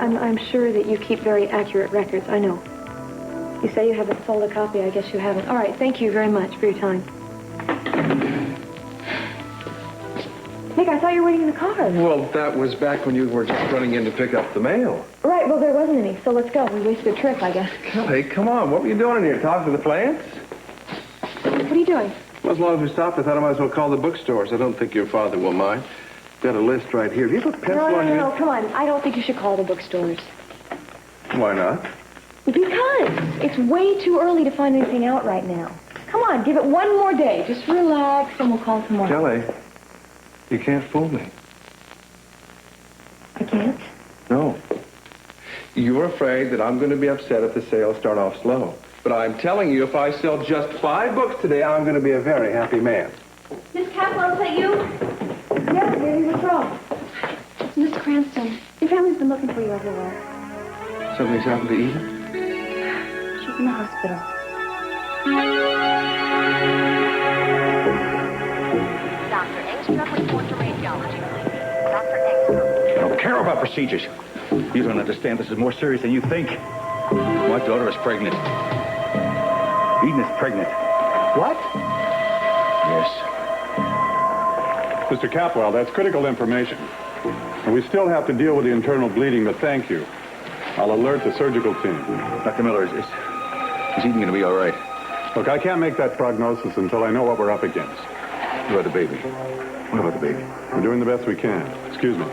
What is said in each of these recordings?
I'm sure that you keep very accurate records. I know. You say you haven't sold a copy. I guess you haven't. All right. Thank you very much for your time. Nick, I thought you were waiting in the car. Well, that was back when you were just running in to pick up the mail. Right. Well, there wasn't any. So let's go. We wasted a trip, I guess. Kelly, come on. What were you doing in here? Talking to the plants? What are you doing? Well, as long as we stopped, I thought I might as well call the bookstores. I don't think your father will mind. Got a list right here. Do you have a pencil on you? No, come on. I don't think you should call the bookstores. Why not? Because it's way too early to find anything out right now. Come on, give it one more day. Just relax and we'll call tomorrow. Kelly, you can't fool me. I can't? No. You're afraid that I'm going to be upset if the sales start off slow. But I'm telling you, if I sell just 5 books today, I'm going to be a very happy man. Miss Kaplan, is that you? Yes, baby, what's wrong? It's Miss Cranston. Your family's been looking for you everywhere. Something's happened to Eden? She's in the hospital. Dr. Engstrom, report to radiology, please. Dr. Engstrom. I don't care about procedures. You don't understand. This is more serious than you think. My daughter is pregnant. Eden is pregnant. What? Yes. Mr. Capwell, that's critical information. And we still have to deal with the internal bleeding, but thank you. I'll alert the surgical team. Dr. Miller, is Eden going to be all right? Look, I can't make that prognosis until I know what we're up against. What about the baby? What about the baby? We're doing the best we can. Excuse me.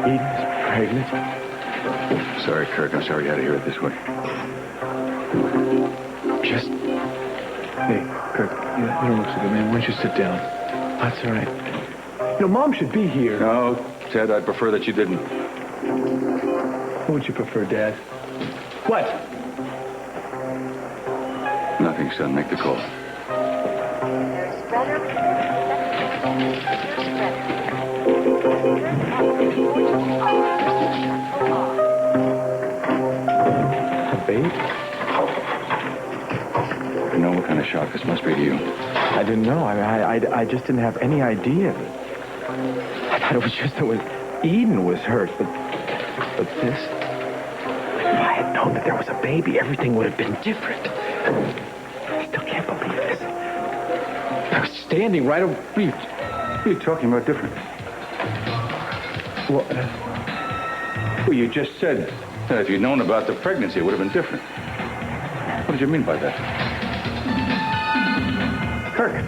Eden's pregnant? Sorry, Kirk. I'm sorry you had to hear it this way. Just... Hey, Kirk, you don't look so good, man. Why don't you sit down? That's all right. You know, Mom should be here. No, Ted, I'd prefer that you didn't. What would you prefer, Dad? What? Nothing, son. Make the call. There's better. A babe? I know what kind of shock this must be to you. I didn't know. I just didn't have any idea. I thought it was just that Eden was hurt, but this... If I had known that there was a baby, everything would have been different. I still can't believe this. I was standing right over... What are you talking about different? Well, you just said that if you'd known about the pregnancy, it would have been different. What did you mean by that? Kirk.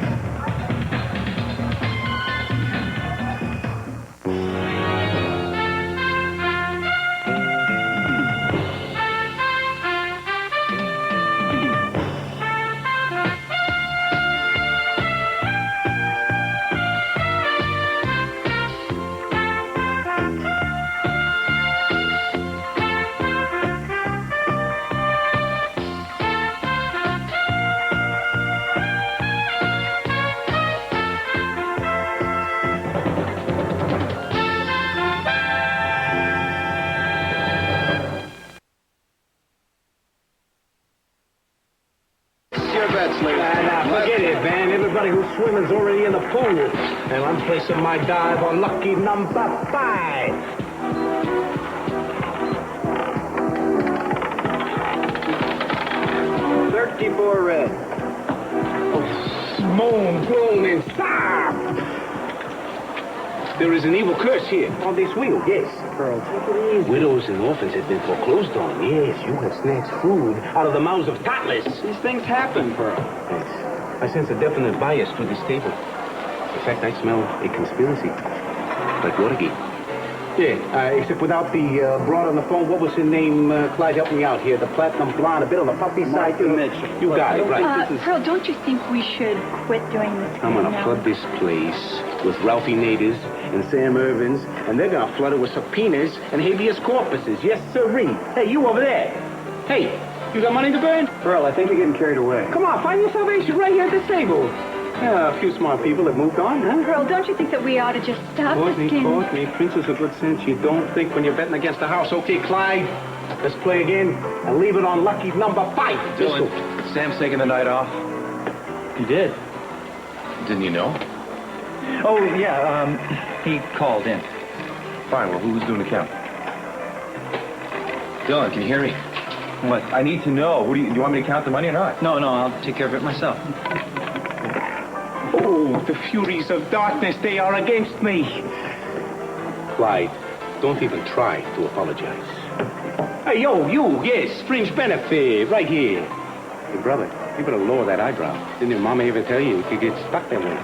Swimming's already in the pool, and I'm placing my dive on lucky number 5. $34 red. Oh, moan, groan, and sob. There is an evil curse here on this wheel. Yes, Pearl, take it easy. Widows and orphans have been foreclosed on. Yes, you have snatched food out of the mouths of toddlers. These things happen, Pearl. Yes. I sense a definite bias to this table. In fact, I smell a conspiracy. Like Watergate. Yeah, except without the broad on the phone. What was her name? Clyde, help me out here. The platinum blonde, a bit on the puppy side. You got it, right. Pearl, don't you think we should quit doing this? I'm going to flood this place with Ralphie Naders and Sam Irvins, and they're going to flood it with subpoenas and habeas corpuses. Yes, sirree. Hey, you over there. Hey, you got money to burn? Pearl, I think you're getting carried away. Come on, find your salvation right here at this table. Yeah, a few smart people have moved on, huh? Pearl, don't you think that we ought to just stop this game? Courtney, princess of good sense. You don't think when you're betting against the house. Okay, Clyde, let's play again and leave it on lucky number 5. Dylan, Sam's taking the night off. He did. Didn't you know? Oh, yeah, he called in. Fine, well, who's doing the count? Dylan, can you hear me? What? I need to know. Do you want me to count the money or not? No, I'll take care of it myself. Oh, the furies of darkness, they are against me. Clyde, don't even try to apologize. Hey, you, yes, fringe benefit, right here. Hey, brother, you better lower that eyebrow. Didn't your mama ever tell you could get stuck that way?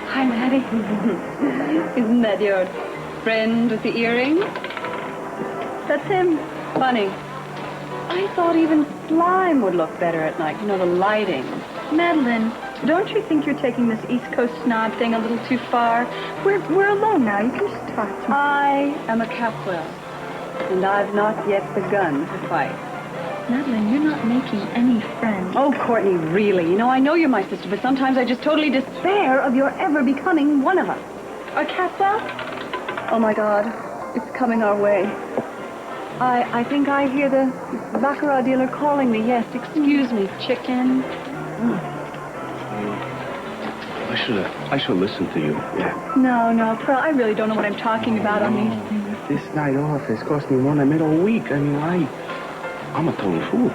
Hi, Maddie. Isn't that your friend with the earring? That's him. Funny. I thought even slime would look better at night. You know, the lighting. Madeline, don't you think you're taking this East Coast snob thing a little too far? We're alone now. You can just talk to me. I am a Capwell, and I've not yet begun to fight. Madeline, you're not making any friends. Oh, Courtney, really? You know, I know you're my sister, but sometimes I just totally despair of your ever becoming one of us. A Capwell? Oh, my God. It's coming our way. I think I hear the baccarat dealer calling me. Yes, excuse me, chicken. I should listen to you. Yeah. No, Pearl, I really don't know what I'm talking about on these things. This night off has cost me more than a middle week. I mean, I'm a total fool.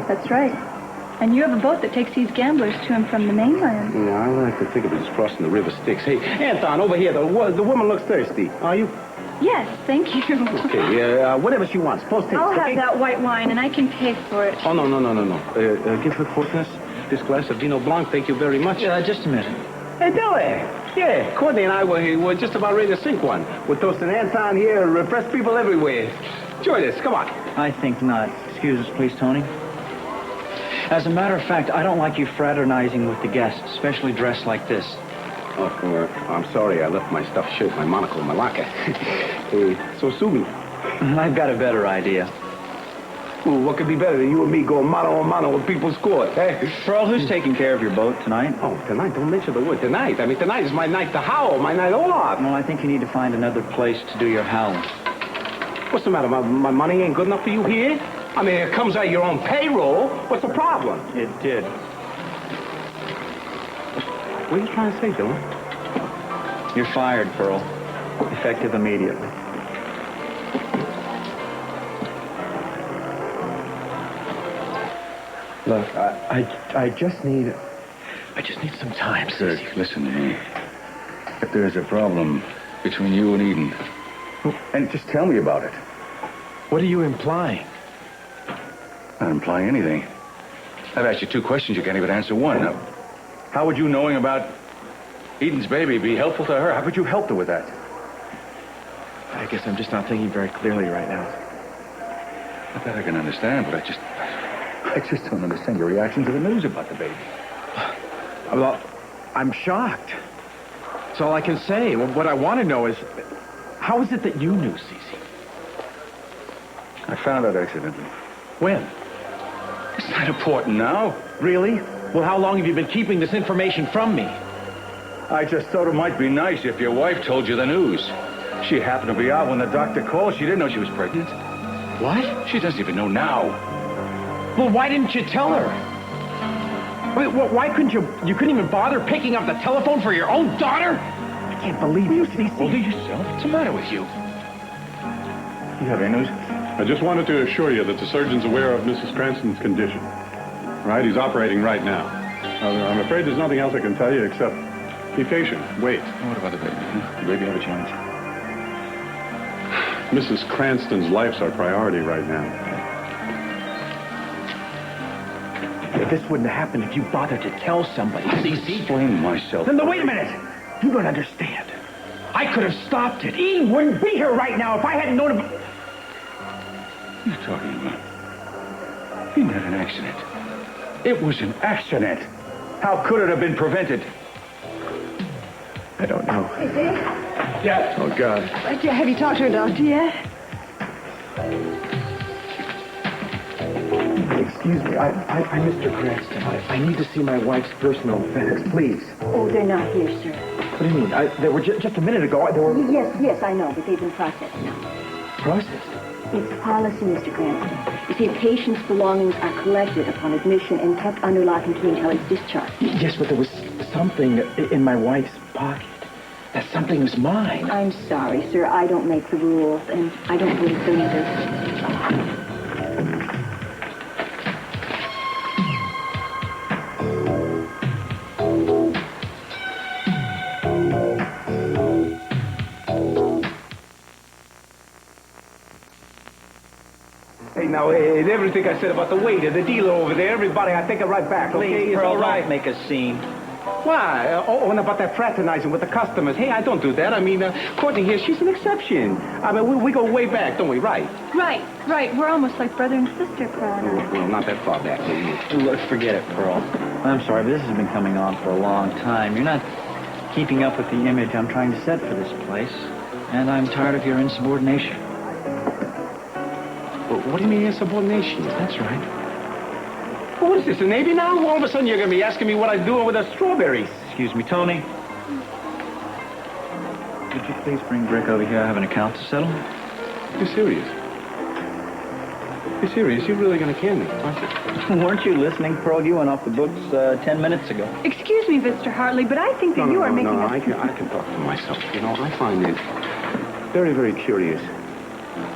That's right. And you have a boat that takes these gamblers to and from the mainland. Yeah, I like to think of it as crossing the river Styx. Hey, Anton, over here, the woman looks thirsty. Are you? Yes, thank you. Okay, whatever she wants. Post haste. I'll have that white wine, and I can pay for it. Oh, no. Give her Fortness this glass of Vino Blanc. Thank you very much. Just a minute. Hey, Billy. Yeah, Courtney and I were just about ready to sink one. We're toasting Anton here, repressed people everywhere. Enjoy this. Come on. I think not. Excuse us, please, Tony. As a matter of fact, I don't like you fraternizing with the guests, especially dressed like this. Oh, I'm sorry. I left my stuffed shirt, my monocle in my locker. So sue me. I've got a better idea. Well, what could be better than you and me going mano a mano with people's court, eh? Pearl, who's taking care of your boat tonight? Oh, tonight? Don't mention the word tonight. I mean, tonight is my night to howl, my night off. Well, I think you need to find another place to do your howling. What's the matter? My money ain't good enough for you here? I mean, it comes out of your own payroll. What's the problem? It did. What are you trying to say, Dylan? You're fired, Pearl. Effective immediately. Look, I just need some time, Kirk, listen to me. If there's a problem between you and Eden, and just tell me about it. What are you implying? Not implying anything. I've asked you two questions. You can't even answer one. Now, how would you knowing about Eden's baby be helpful to her? How could you help her with that? I guess I'm just not thinking very clearly right now. That I can understand, but I just don't understand your reaction to the news about the baby. Well, I'm shocked. That's all I can say. Well, what I want to know is, how is it that you knew, Cece? I found out accidentally. When? It's not important now. Really? Well, how long have you been keeping this information from me? I just thought it might be nice if your wife told you the news. She happened to be out when the doctor called. She didn't know she was pregnant. What? She doesn't even know now. Well, why didn't you tell her? Wait, why couldn't you couldn't even bother picking up the telephone for your own daughter? I can't believe you, Cece. Hold it yourself. What's the matter with you? You have any news? I just wanted to assure you that the surgeon's aware of Mrs. Cranston's condition. Right? He's operating right now. I'm afraid there's nothing else I can tell you except be patient. Wait. What about the baby? The baby have a chance? Mrs. Cranston's life's our priority right now. This wouldn't have happened if you bothered to tell somebody, Cece. Explain myself. Then wait a minute. You don't understand. I could have stopped it. Eden wouldn't be here right now if I hadn't known about... What are you talking about? Eden had an accident. It was an accident. How could it have been prevented? I don't know. Is it? Yeah. Oh, God. Have you talked to her doctor yet? Excuse me. I'm Mr. Cranston. I need to see my wife's personal effects, please. Oh, they're not here, sir. What do you mean? They were just a minute ago. They were... Yes, I know, but they've been processed now. processed. It's policy, Mr. Cranston. You see, a patient's belongings are collected upon admission and kept under lock and key until it's discharged. Yes, but there was something in my wife's pocket. That something was mine. I'm sorry, sir. I don't make the rules, and I don't believe so either. Now, everything I said about the waiter, the dealer over there, everybody, I take it right back, okay? Please, It's Pearl, all right. don't make a scene. Why? And about that fraternizing with the customers. Hey, I don't do that. I mean, Courtney here, she's an exception. I mean, we go way back, don't we? Right? Right. We're almost like brother and sister, Pearl. Well, not that far back. Look, forget it, Pearl. I'm sorry, but this has been coming on for a long time. You're not keeping up with the image I'm trying to set for this place, and I'm tired of your insubordination. What do you mean insubordination? That's right. Well, what is this, the Navy now? All of a sudden you're going to be asking me what I'm doing with the strawberries. Excuse me, Tony. Would you please bring Brick over here? I have an account to settle. You're serious? You're serious? You're really going to can me, aren't you? Weren't you listening, Pearl? You went off the books 10 minutes ago. Excuse me, Mr. Hartley, but I think that you are making I can talk for myself. You know, I find it very, very curious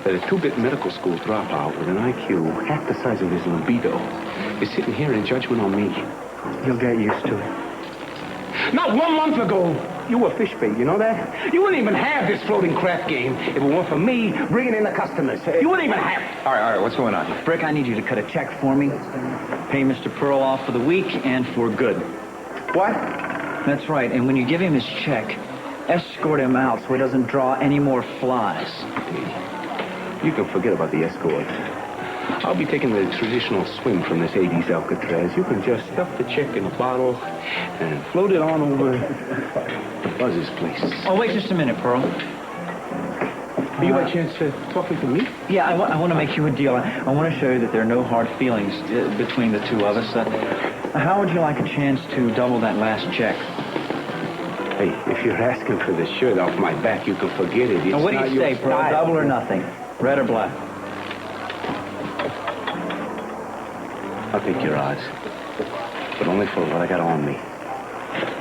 that a two-bit medical school dropout with an IQ half the size of his libido is sitting here in judgment on me. You'll get used to it. Not 1 month ago, you were fish bait, you know that? You wouldn't even have this floating craft game if it weren't for me bringing in the customers. You wouldn't even have it. All right, what's going on? Brick, I need you to cut a check for me. Pay Mr. Pearl off for the week and for good. What? That's right, and when you give him his check, escort him out so he doesn't draw any more flies. You can forget about the escort. I'll be taking the traditional swim from this 80s Alcatraz. You can just stuff the check in a bottle and float it on over to Buzz's place. Oh, wait just a minute, Pearl. Are you by chance talking to me? Yeah, I want to make you a deal. I want to show you that there are no hard feelings between the two of us. How would you like a chance to double that last check? Hey, if you're asking for the shirt off my back, you can forget it. Now, what do you say, Pearl? Double or nothing? Red or black? I'll take your odds. But only for what I got on me.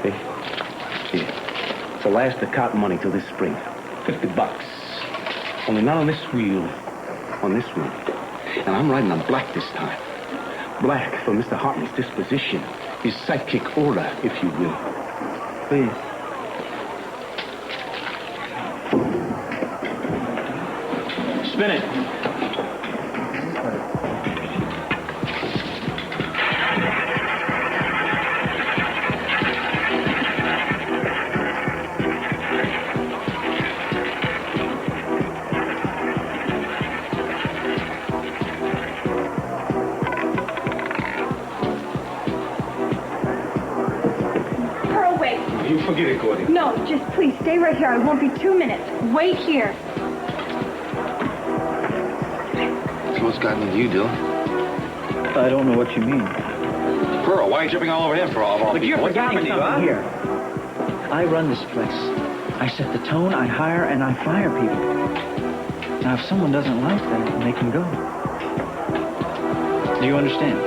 Hey, here. It's the last of cotton money till this spring. $50. Only not on this wheel. On this one. And I'm riding on black this time. Black for Mr. Hartley's disposition. His psychic aura, if you will. Please. Spin it. Pearl, wait. You forget it, Gordy. No, just please stay right here. I won't be 2 minutes. Wait here. What's gotten into you, Dylan? I don't know what you mean. Pearl, why are you tripping all over him for all But you're forgetting something here. I run this place. I set the tone, I hire, and I fire people. Now, if someone doesn't like them, they can go. Do you understand?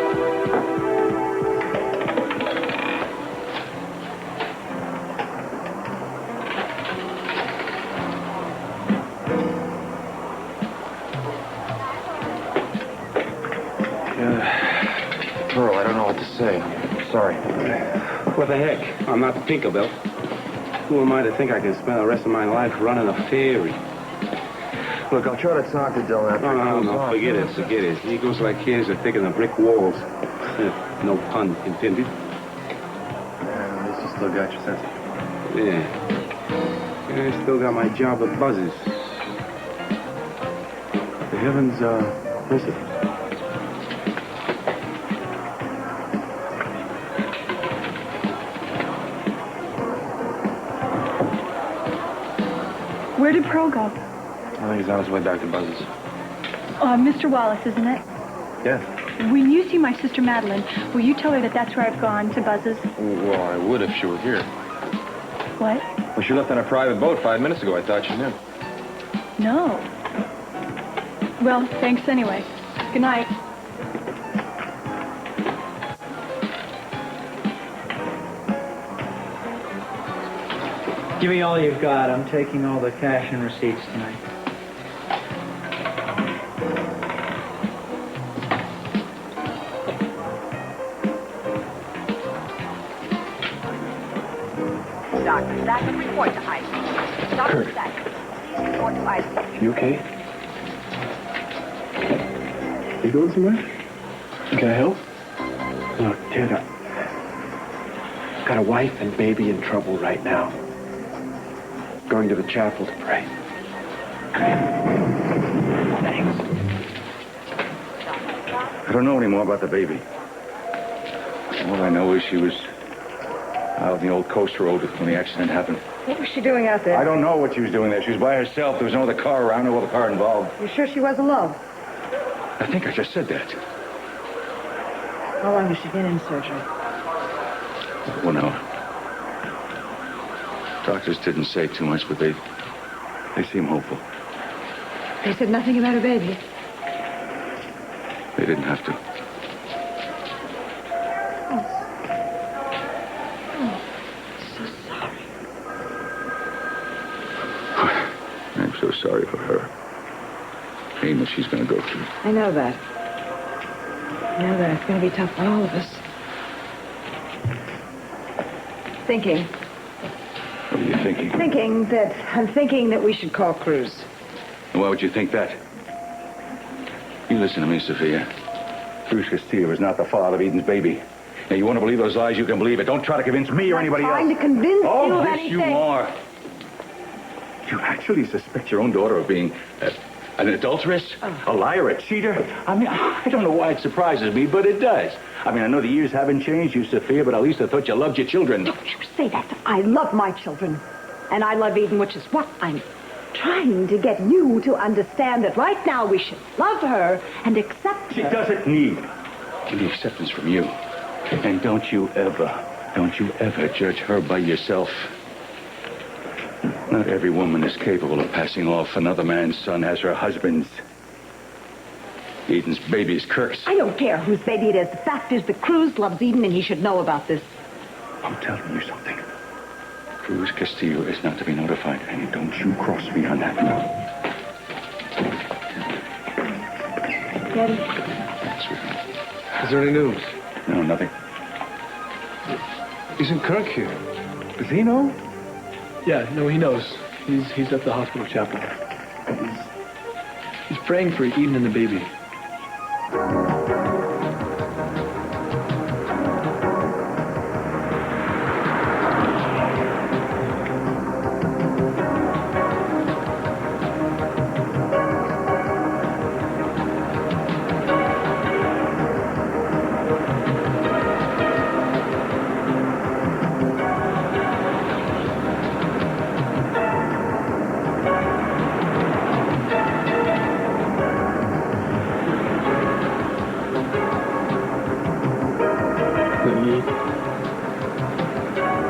Pearl, I don't know what to say. Sorry. What the heck? I'm not Tinkerbell. Who am I to think I can spend the rest of my life running a ferry? Look, I'll try to talk to Dylan after No, forget it. Egos like his are thicker than brick walls. No pun intended. At least you still got your sense of humor. Yeah. I still got my job at Buzz's. The heavens, listen. Where did Pearl go? I think he's on his way back to Buzz's. Mr. Wallace, isn't it? Yeah. When you see my sister Madeline, will you tell her that that's where I've gone, to Buzz's? Well, I would if she were here. What? Well, she left on a private boat 5 minutes ago. I thought she knew. No. Well, thanks anyway. Good night. Give me all you've got. I'm taking all the cash and receipts tonight. Dr. Sackett, report to ICU. Dr. Sackett, report to ICU. You okay? You going somewhere? Can I help? Look, Ted, I've got a wife and baby in trouble right now. Going to the chapel to pray. Thanks. I don't know any more about the baby. All I know is she was out on the old coast road when the accident happened. What was she doing out there? I don't know what she was doing there. She was by herself. There was no other car around, no other car involved. You sure she was alone? I think I just said that. How long has she been in surgery? Well, no. Doctors didn't say too much, but they seem hopeful. They said nothing about her baby. They didn't have to. So sorry. I'm so sorry for her. Pain that she's going to go through. I know that. I know that. It's going to be tough for all of us. Thinking. What are you thinking? I'm thinking that we should call Cruz. Why would you think that? You listen to me, Sophia. Cruz Castillo is not the father of Eden's baby. Now, you want to believe those lies, you can believe it. Don't try to convince me or anybody else. I'm trying to convince you of yes, anything. you are. You actually suspect your own daughter of being an adulteress, a liar, a cheater? I mean, I don't know why it surprises me, but it does. I mean, I know the years haven't changed you, Sophia, but at least I thought you loved your children. Don't you say that. I love my children. And I love Eden, which is what I'm trying to get you to understand, that right now we should love her and accept She her. doesn't need any acceptance from you. And don't you ever judge her by yourself. Not every woman is capable of passing off another man's son as her husband's. Eden's baby is Kirk's. I don't care whose baby it is. The fact is that Cruz loves Eden, and he should know about this. I'm telling you something. Cruz Castillo is not to be notified, and don't you cross me on that. Daddy? Yes, sweetheart. Is there any news? No, nothing. Isn't Kirk here? Does he know? Yeah, no, he knows. He's at the hospital chapel. He's praying for Eden and the baby.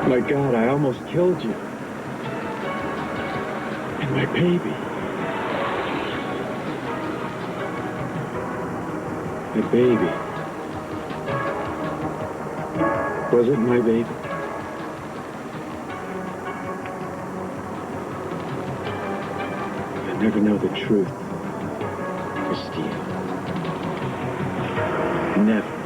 My God, I almost killed you. And my baby. My baby. Was it my baby? I never know the truth, Christine. Never.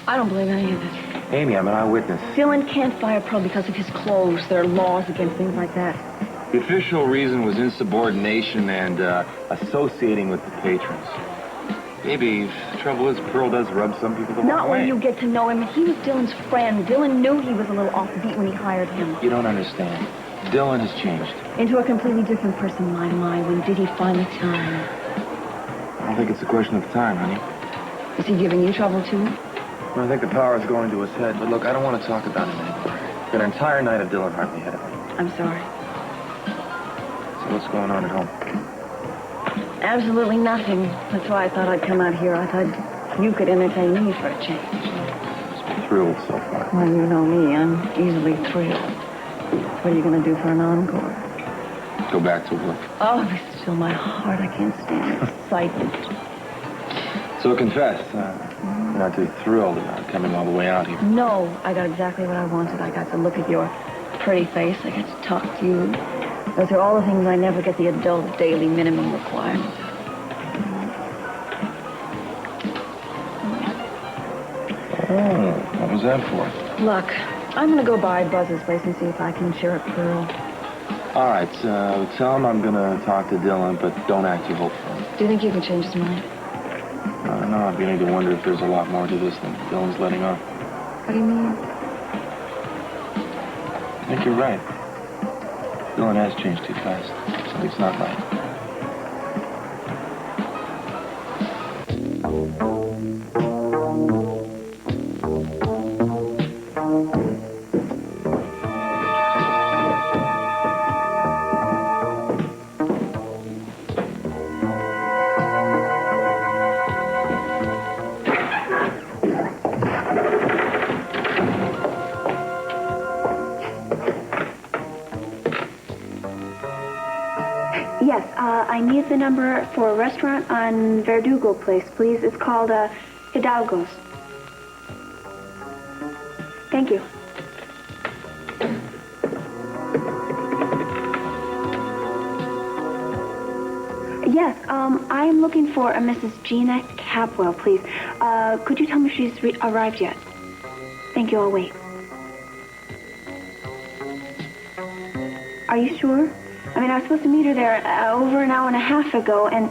I don't believe any of it. Amy, I'm an eyewitness. Dylan can't fire a pro because of his clothes. There are laws against things like that. The official reason was insubordination and associating with the patrons. Maybe the trouble is Pearl does rub some people the wrong Not when way. you get to know him. He was Dylan's friend. Dylan knew he was a little offbeat when he hired him. You don't understand. Dylan has changed. Into a completely different person, my. When did he find the time? I don't think it's a question of time, honey. Is he giving you trouble, too? I think the power is going to his head. But look, I don't want to talk about him anymore. Got an entire night of Dylan Hartley ahead of me. I'm sorry. So what's going on at home? Absolutely nothing. That's why I thought I'd come out here. I thought you could entertain me for a change. Just thrilled so far. Well, you know me. I'm easily thrilled. What are you going to do for an encore? Go back to work. Oh, be still my heart. I can't stand excitement. So confess, you're not too thrilled about coming all the way out here. No, I got exactly what I wanted. I got to look at your pretty face. I got to talk to you. Those are all the things I never get the adult daily minimum requirements of. Oh, what was that for? Look, I'm going to go by Buzz's place and see if I can cheer up Pearl. All right, tell him I'm going to talk to Dylan, but don't act too hopeful. Do you think you can change his mind? No, I'm beginning to wonder if there's a lot more to this than Dylan's letting on. What do you mean? I think you're right. Dylan has changed too fast. Something's not right. Yes, I need the number for a restaurant on Verdugo Place, please. It's called Hidalgo's. Thank you. Yes, I am looking for a Mrs. Gina Capwell, please. Could you tell me if she's arrived yet? Thank you, I'll wait. Are you sure? I mean, I was supposed to meet her there over an hour and a half ago, and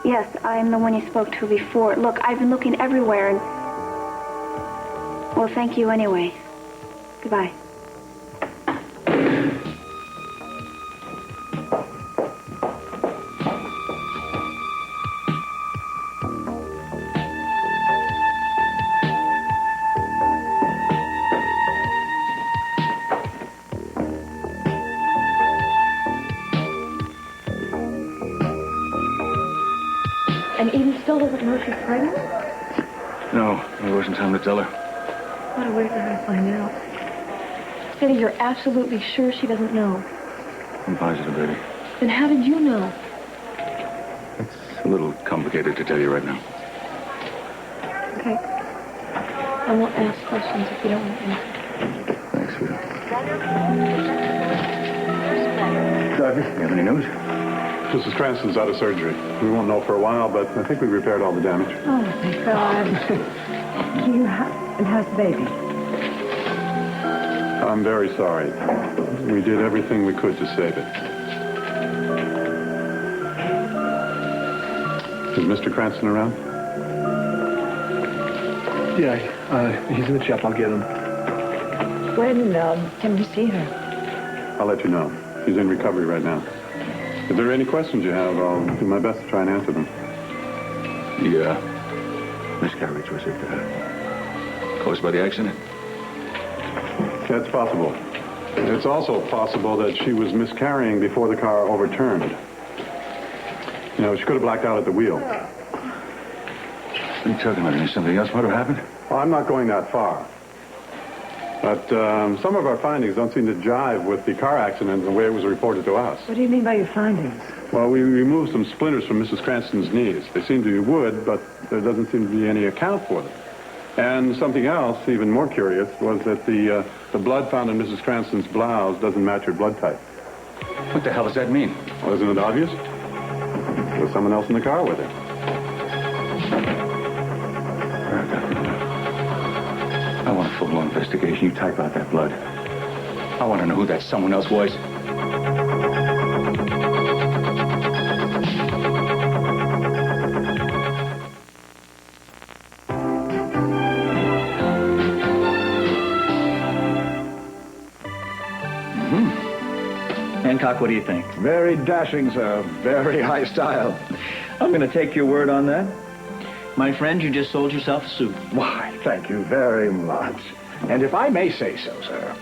yes, I'm the one you spoke to before. Look, I've been looking everywhere, and... Well, thank you anyway. Goodbye. And Eden still doesn't know she's pregnant? No, there wasn't time to tell her. What a way for her to find out. Steady, you're absolutely sure she doesn't know? I'm positive, baby. Then how did you know? It's a little complicated to tell you right now. Okay. I won't ask questions if you don't want to answer. Thanks, sweetheart. Doctor, you have any news? Mrs. Cranston's out of surgery. We won't know for a while, but I think we've repaired all the damage. Oh, thank God. And how's the baby? I'm very sorry. We did everything we could to save it. Is Mr. Cranston around? Yeah, he's in the shop. I'll get him. When can we see her? I'll let you know. She's in recovery right now. If there are any questions you have, I'll do my best to try and answer them. The miscarriage, was it caused by the accident? That's possible. It's also possible that she was miscarrying before the car overturned. You know, she could have blacked out at the wheel. What are you talking about? Is something else might have happened? Well, I'm not going that far. But some of our findings don't seem to jive with the car accident and the way it was reported to us. What do you mean by your findings? Well, we removed some splinters from Mrs. Cranston's knees. They seem to be wood, but there doesn't seem to be any account for them. And something else, even more curious, was that the blood found in Mrs. Cranston's blouse doesn't match her blood type. What the hell does that mean? Well, isn't it obvious? There was someone else in the car with her. I want a full-blown investigation. You type out that blood. I want to know who that someone else was. Hancock, what do you think? Very dashing, sir. Very high style. I'm going to take your word on that. My friend, you just sold yourself a suit. Why, thank you very much. And if I may say so, sir,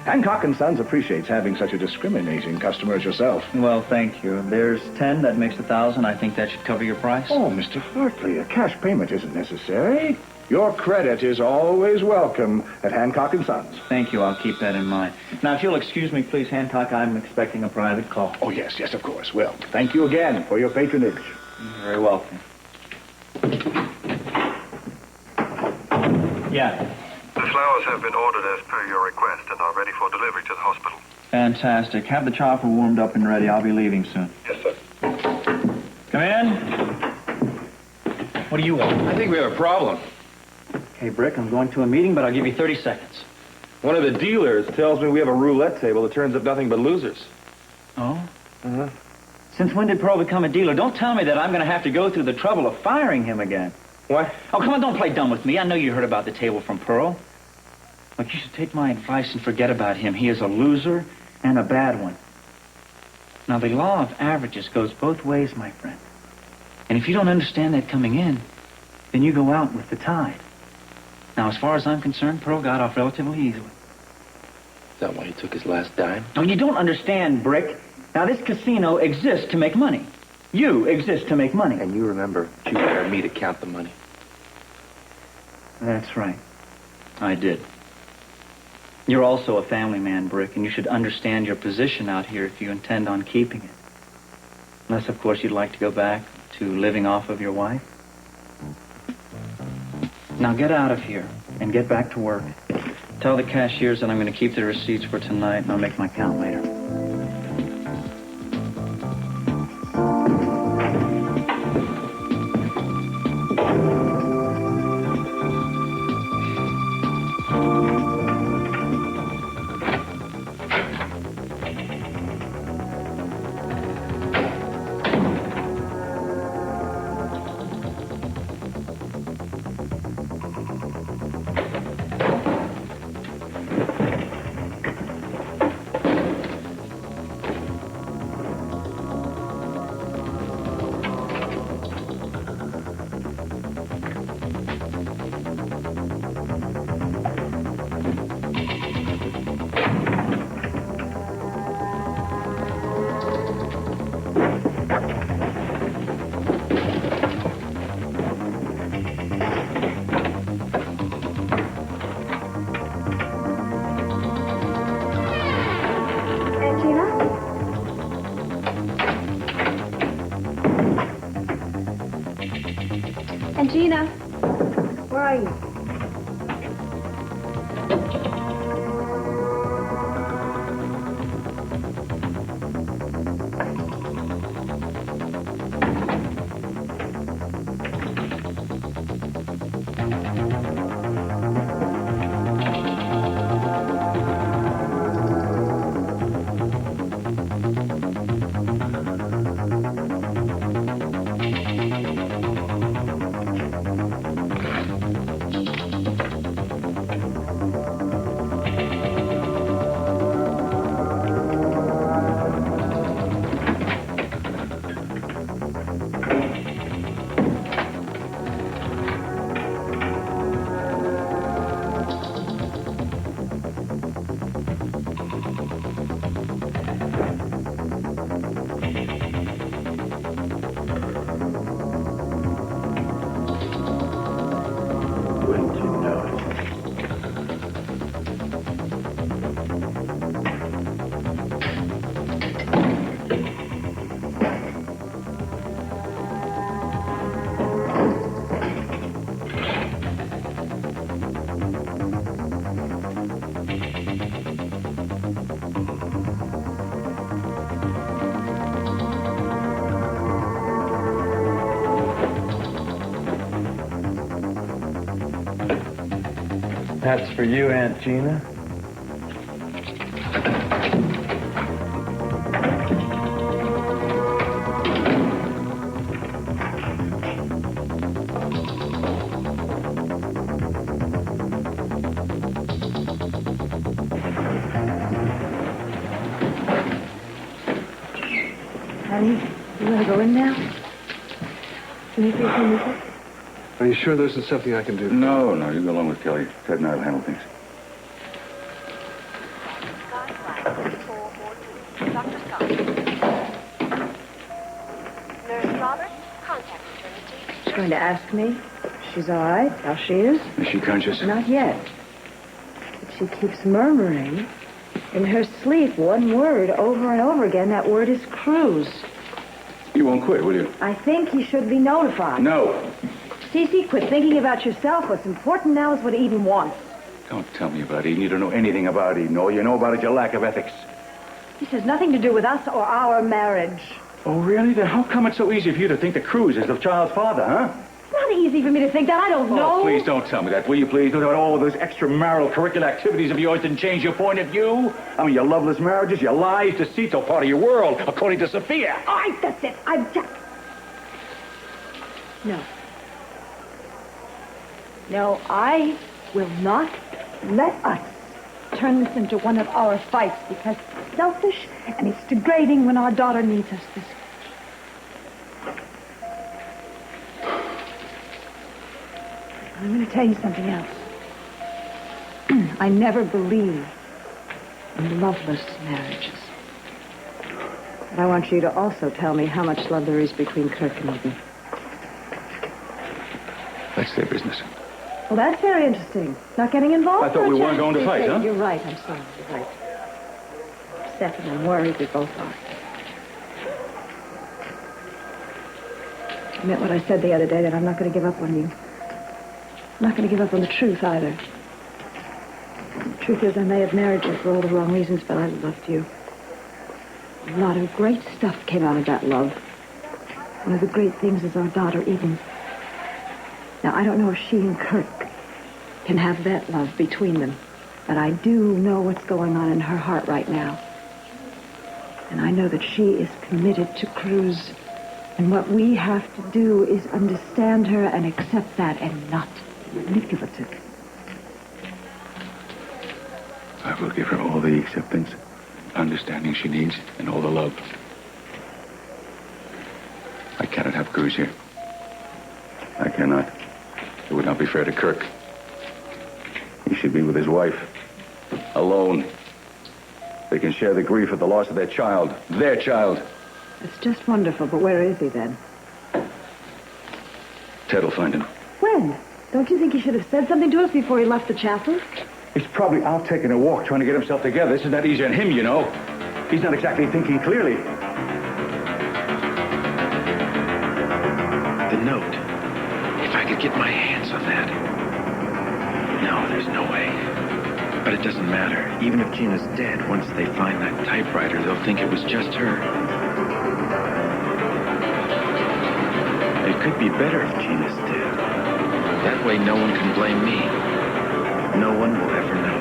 Hancock & Sons appreciates having such a discriminating customer as yourself. Well, thank you. There's 10, that makes 1,000. I think that should cover your price. Oh, Mr. Hartley, a cash payment isn't necessary. Your credit is always welcome at Hancock & Sons. Thank you. I'll keep that in mind. Now, if you'll excuse me, please, Hancock, I'm expecting a private call. Oh, yes, of course. Well, thank you again for your patronage. You're very welcome. Yeah. The flowers have been ordered as per your request and are ready for delivery to the hospital. Fantastic. Have the chopper warmed up and ready. I'll be leaving soon. Yes, sir. Come in. What do you want? I think we have a problem. Hey, Brick, I'm going to a meeting, but I'll give you 30 seconds. One of the dealers tells me we have a roulette table that turns up nothing but losers. Oh? Uh-huh. Since when did Pearl become a dealer? Don't tell me that I'm going to have to go through the trouble of firing him again. What? Oh, come on, don't play dumb with me. I know you heard about the table from Pearl. Look, you should take my advice and forget about him. He is a loser and a bad one. Now, the law of averages goes both ways, my friend. And if you don't understand that coming in, then you go out with the tide. Now, as far as I'm concerned, Pearl got off relatively easily. Is that why he took his last dime? No, you don't understand, Brick. Now, this casino exists to make money. You exist to make money. And you remember you hired me to count the money. That's right. I did. You're also a family man, Brick, and you should understand your position out here if you intend on keeping it. Unless, of course, you'd like to go back to living off of your wife. Now get out of here and get back to work. Tell the cashiers that I'm going to keep the receipts for tonight, and I'll make my count later. Gina, where are you? That's for you, Aunt Gina. Honey, you want to go in now? Can you feel some music? Are you sure there isn't something I can do? No, you go along with Kelly. Ted and I will handle things. Dr. Scott. Nurse Roberts, contact maternity. She's going to ask me if she's all right, how she is. Is she conscious? Not yet. But she keeps murmuring in her sleep one word over and over again. That word is cruise. You won't quit, will you? I think he should be notified. No. Cece, quit thinking about yourself. What's important now is what Eden wants. Don't tell me about Eden. You don't know anything about Eden. All you know about is your lack of ethics. This has nothing to do with us or our marriage. Oh, really? Then how come it's so easy for you to think that Cruz is the child's father, huh? It's not easy for me to think that. I don't know. Oh, please don't tell me that, will you, please? Don't all those extramarital curricular activities of yours didn't change your point of view. I mean, your loveless marriages, your lies, deceit, all part of your world, according to Sophia. All right, that's it. I've just... No. No, I will not let us turn this into one of our fights because it's selfish and it's degrading when our daughter needs us this way. I'm going to tell you something else. I never believe in loveless marriages. But I want you to also tell me how much love there is between Kirk and Eden. That's their business. Well, that's very interesting. Not getting involved? I thought we weren't going to fight, huh? You're right. I'm sorry. You're right. Upset and I'm worried we both are. I meant what I said the other day, that I'm not going to give up on you. I'm not going to give up on the truth either. The truth is, I may have married you for all the wrong reasons, but I loved you. A lot of great stuff came out of that love. One of the great things is our daughter, Eden. Now, I don't know if she and Kirk can have that love between them, but I do know what's going on in her heart right now. And I know that she is committed to Cruz. And what we have to do is understand her and accept that and not manipulative. I will give her all the acceptance, understanding she needs, and all the love. I cannot have Cruz here. I cannot. It would not be fair to Kirk. He should be with his wife. Alone. They can share the grief of the loss of their child. Their child. It's just wonderful, but where is he then? Ted will find him. When? Don't you think he should have said something to us before he left the chapel? He's probably out taking a walk, trying to get himself together. This is not easy on him, you know. He's not exactly thinking clearly. The note. If I could get my hands on that. No, there's no way. But it doesn't matter. Even if Gina's dead, once they find that typewriter, they'll think it was just her. It could be better if Gina's dead. That way no one can blame me. No one will ever know.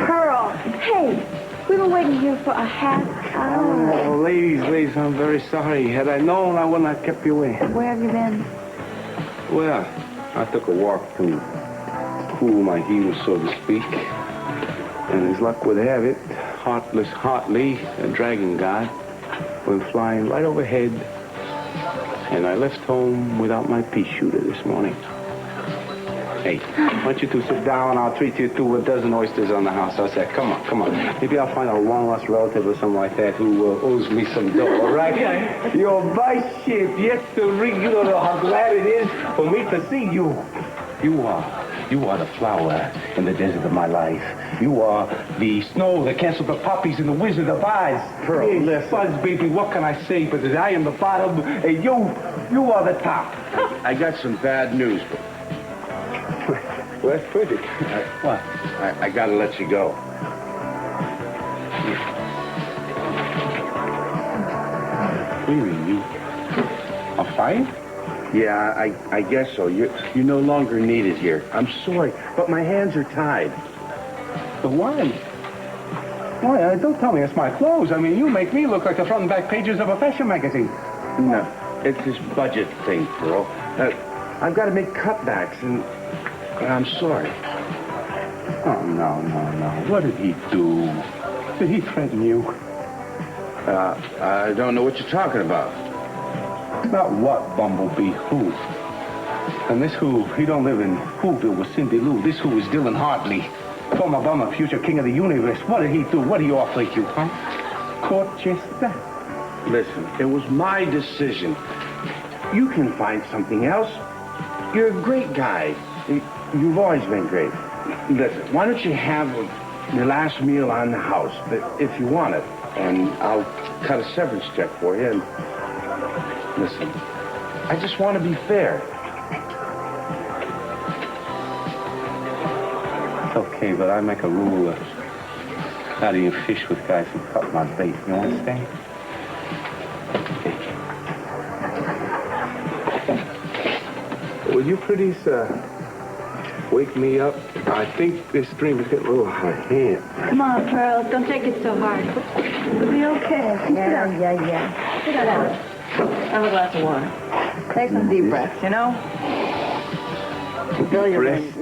Pearl, hey, we were waiting here for a half hour. Oh, ladies, I'm very sorry. Had I known, I wouldn't have kept you in. Where have you been? Well, I took a walk to cool my heels, so to speak. And as luck would have it, Heartless Hartley, a dragon god, went flying right overhead. And I left home without my pea shooter this morning. Hey, why don't you two sit down? I'll treat you to a dozen oysters on the house. I said, come on. Maybe I'll find a long-lost relative or something like that who owes me some dough, all right? Your vice ship, yes, sir. You don't know how glad it is for me to see you. You are the flower in the desert of my life. You are the snow that canceled the poppies in the Wizard of Oz. Pearl, yes, Fuzz, baby, what can I say? But that I am the bottom and you are the top. I got some bad news. Well, that's perfect. What? I gotta let you go. What do you mean, you are fired? Yeah, I guess so. You're no longer needed here. I'm sorry, but my hands are tied. But why? Why? Don't tell me it's my clothes. I mean, you make me look like the front and back pages of a fashion magazine. No, it's this budget thing, Pearl. I've got to make cutbacks, and I'm sorry. Oh, no. What did he do? Did he threaten you? I don't know what you're talking about. About what, Bumblebee? Who? And this who, he don't live in Whoville with Cindy Lou. This who is Dylan Hartley. Former bummer, future king of the universe. What did he do? What did he offer you, huh? Corchester? Listen, it was my decision. You can find something else. You're a great guy. You've always been great. Listen, why don't you have your last meal on the house, if you want it? And I'll cut a severance check for you. And listen, I just want to be fair. It's okay, but I make a rule of how do you fish with guys who cut my bait. You understand? Will you please wake me up? I think this dream is getting a little out of hand. Come on, Pearl. Don't take it so hard. It'll be okay. Yeah. Sit down. Have a glass of water. Take some deep breaths, you know? Fill your brain.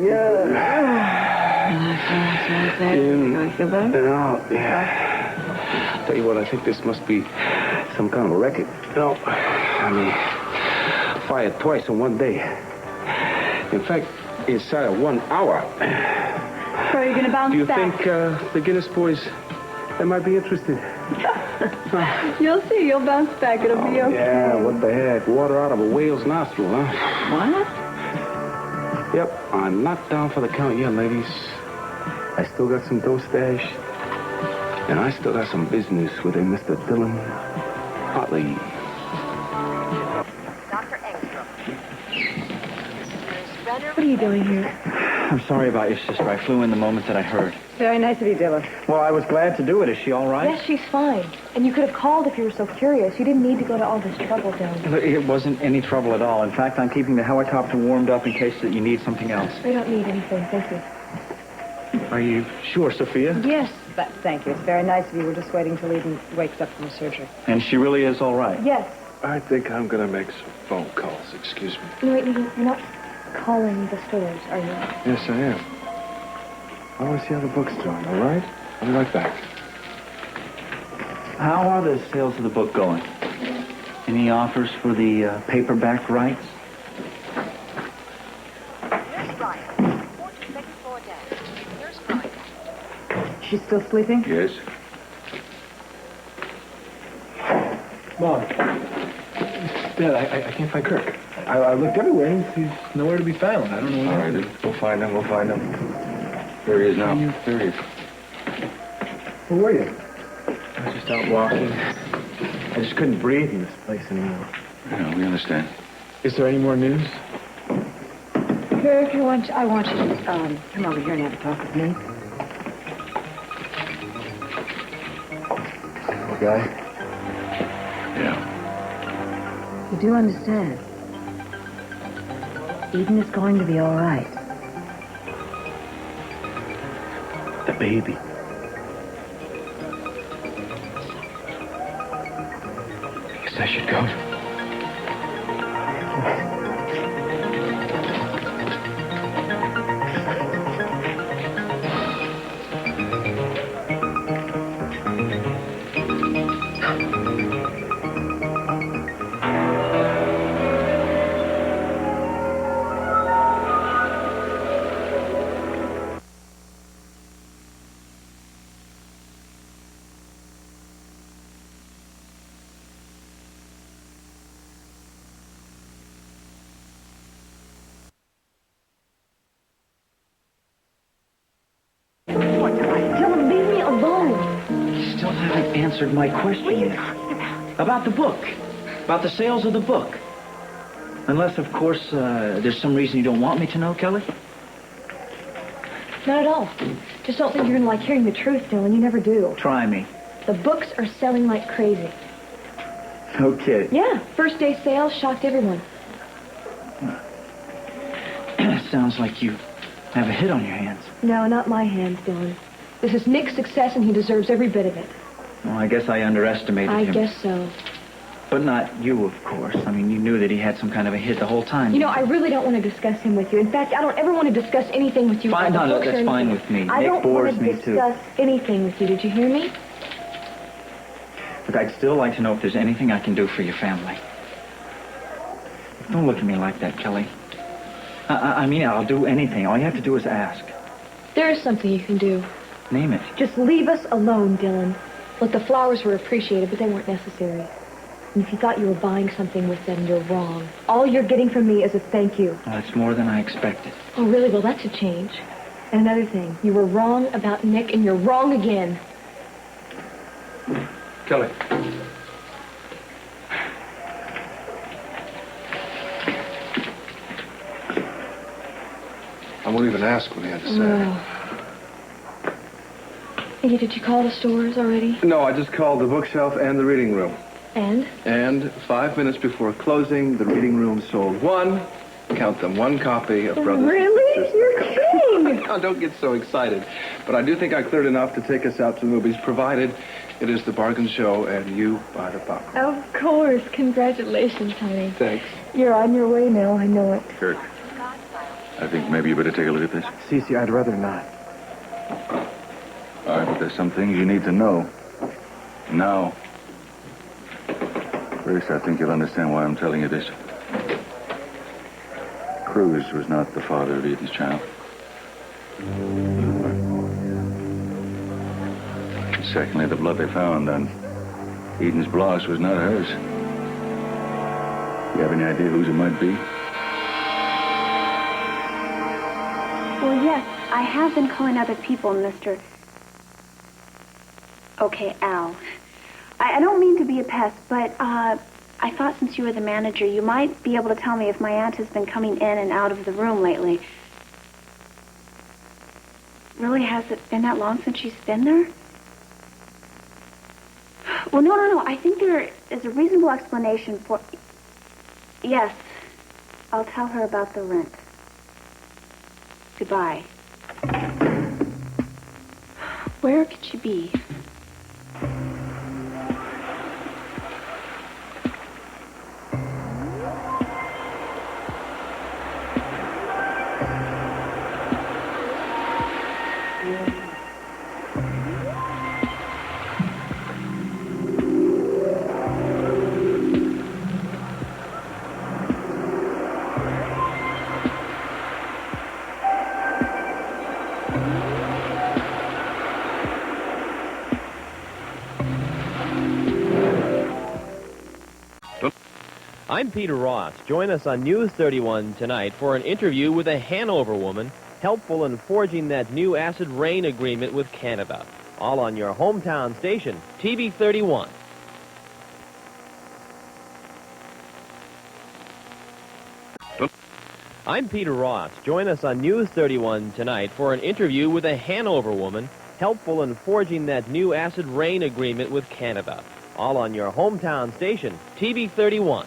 Feel better? No, yeah. Tell you what, I think this must be some kind of a record. No, I mean, fired twice in one day. In fact, inside of 1 hour. So are you going to bounce back? Do you think the Guinness boys, they might be interested? You'll see. You'll bounce back. It'll be okay. Yeah, what the heck? Water out of a whale's nostril, huh? What? Yep, I'm not down for the count yet, ladies. I still got some dough stash. And I still got some business with a Mr. Dylan Hartley. Dr. Engstrom. What are you doing here? I'm sorry about your sister. I flew in the moment that I heard. Very nice of you, Dylan. Well, I was glad to do it. Is she all right? Yes, she's fine. And you could have called if you were so curious. You didn't need to go to all this trouble, Dylan. It wasn't any trouble at all. In fact, I'm keeping the helicopter warmed up in case that you need something else. We don't need anything, thank you. Are you sure, Sophia? Yes. Thank you. It's very nice of you. We're just waiting till Eden wakes up from surgery. And she really is all right? Yes. I think I'm going to make some phone calls. Excuse me. No, wait, you're not calling the stores, are you? Yes, I am. I want to see how the book's doing, all right? I'll be right back. How are the sales of the book going? Any offers for the paperback rights? Here's Ryan. 42nd floor down. Here's Ryan. She's still sleeping? Yes. Mom. Dad, I can't find Kirk. I looked everywhere. He's nowhere to be found. I don't know where. All right, we'll find him. We'll find him. There he is now. There he is. Where were you? I was just out walking. I just couldn't breathe in this place anymore. Yeah, we understand. Is there any more news? Kirk, I want you to come over here and have a talk with me. Okay. Yeah. You do understand. Eden is going to be all right. The baby. I guess I should go. Dylan, leave me alone. You still haven't answered my question What are you yet. talking about? About the book. About the sales of the book. Unless, of course, there's some reason you don't want me to know, Kelly? Not at all. Just don't think you're going to like hearing the truth, Dylan. You never do. Try me. The books are selling like crazy. No kidding. Yeah, first day sales shocked everyone. Sounds like you have a hit on your hands. No, not my hands, Dylan. This is Nick's success, and he deserves every bit of it. Well, I guess I underestimated I him. guess so. But not you, of course. I mean, you knew that he had some kind of a hit the whole time. You know, I really don't want to discuss him with you. In fact, I don't ever want to discuss anything with you. Fine, about the no, books or that's fine anything. with me. I Nick don't bores want me, to too. discuss anything with you. Did you hear me? Look, I'd still like to know if there's anything I can do for your family. Don't look at me like that, Kelly. I mean, I'll do anything. All you have to do is ask. There is something you can do. Name it. Just leave us alone, Dylan. Look, the flowers were appreciated, but they weren't necessary. And if you thought you were buying something with them, you're wrong. All you're getting from me is a thank you. Well, that's more than I expected. Oh, really? Well, that's a change. And another thing, you were wrong about Nick, and you're wrong again. Kelly. I won't even ask what he had to say. Well. Hey, did you call the stores already? No, I just called the bookshelf and the reading room. And? And 5 minutes before closing, the reading room sold count them, one copy of Brothers Really? and Sisters. You're kidding! Oh, don't get so excited. But I do think I cleared enough to take us out to the movies, provided it is the bargain show and you buy the popcorn. Of course. Congratulations, honey. Thanks. You're on your way now. I know it. Kirk, I think maybe you better take a look at this. Cece, I'd rather not. All right, but there's some things you need to know. Now. First, I think you'll understand why I'm telling you this. Cruz was not the father of Eden's child. You were. Secondly, the blood they found on Eden's blouse was not hers. You have any idea whose it might be? Well, yes, I have been calling other people, Mr. Okay, Al. I don't mean to be a pest, but I thought since you were the manager, you might be able to tell me if my aunt has been coming in and out of the room lately. Really, has it been that long since she's been there? Well, no. I think there is a reasonable explanation for... Yes, I'll tell her about the rent. Goodbye. Where could she be? I'm Peter Ross. Join us on News 31 tonight for an interview with a Hanover woman helpful in forging that new acid rain agreement with Canada. All on your hometown station, TV 31. I'm Peter Ross. Join us on News 31 tonight for an interview with a Hanover woman helpful in forging that new acid rain agreement with Canada. All on your hometown station, TV 31.